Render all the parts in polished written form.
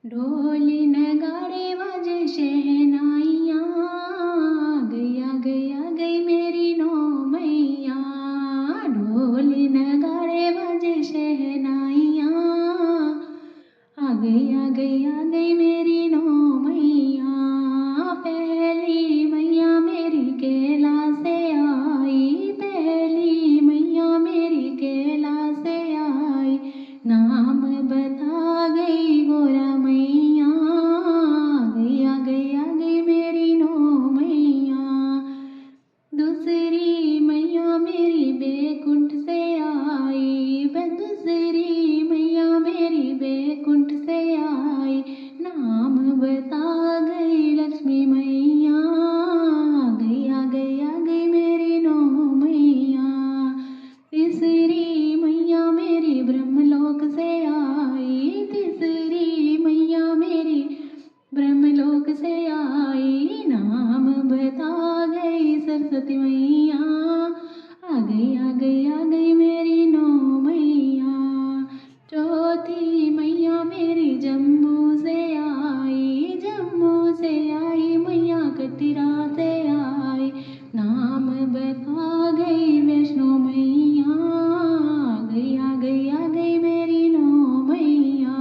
ढोल नगाड़े बजे शहनाइयाँ, आ गई मेरी नौ मैया। ढोल नगाड़े बजे शहनाइयाँ, आ गई मेरी नौ मैया। पहली मैया मेरी केला से आई, पहली मैया मेरी केला से आई। नाम बता गई गोरा मैया, आ गई मेरी नौ मैया। दूसरी मैया मेरी बैकुंठ से आई, दूसरी मैया मेरी बैकुंठ से आई। नाम बता गई लक्ष्मी मैया, आ गई मेरी नौ मैया। तीसरी मैया मेरी ब्रह्मलोक से आई, तीसरी मैया मेरी ब्रह्मलोक से आई। नाम बता गई सरस्वती मैया, आ गई मेरी नौ मैया। चौथी मैया मेरी जम्मू से आई, जम्मू से आई मैया कटरा से आई। नाम बता गई वैष्णो मैया, आ गई मेरी नौ मैया।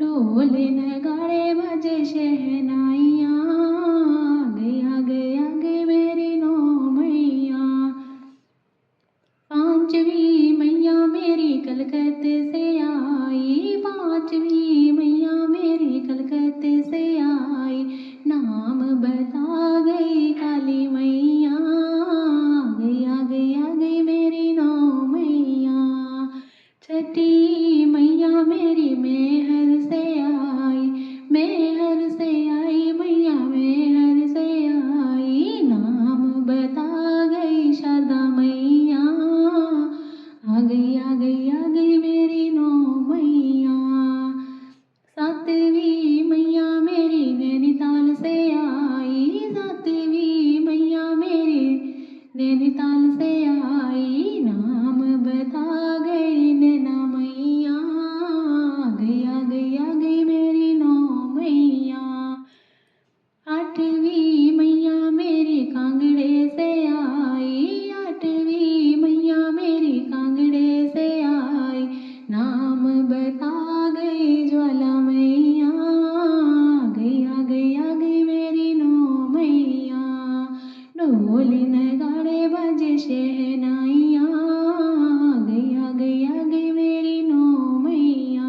ढोल नगाड़े बजे शहनाइयाँ, आ गई मेरी नौ मैया। पांचवी मैया मेरी कलकत्ते से आई, पांचवी मैया मेरी कलकत्ते से आई। नाम बता गई काली मैया, आ गई मेरी नौ मैया। छठी मैया मेरी मेहर से आई, मेहर से आई मैया मेहर से आई। नाम बता गई शारदा मैया, आ गई मेरी नौ मैया। सातवीं मैया मेरी नैनीताल से आई, सातवीं मैया मेरी नैनीताल से आई। नाम बता गई नैना मैया, आ गई मेरी नौ मैया। आठवीं मैया मेरी कांगड़े से आई, आठवीं मैया मेरी कांगड़े से आई। नाम बता गई ज्वाला मैया, आ गई मेरी नौ मैया। ढोल नगाड़े बजे शहनाइयाँ, आ गई मेरी नौ मैया।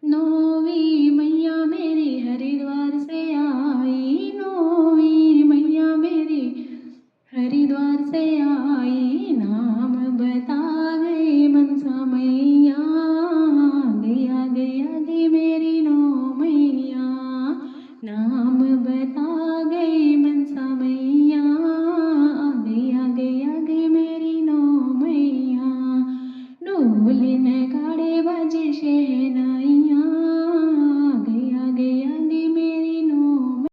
नौवीं मैया मेरी हरिद्वार से आई, नौवीं मैया मेरी हरिद्वार से आई। नाम बता गई मनसा मैया,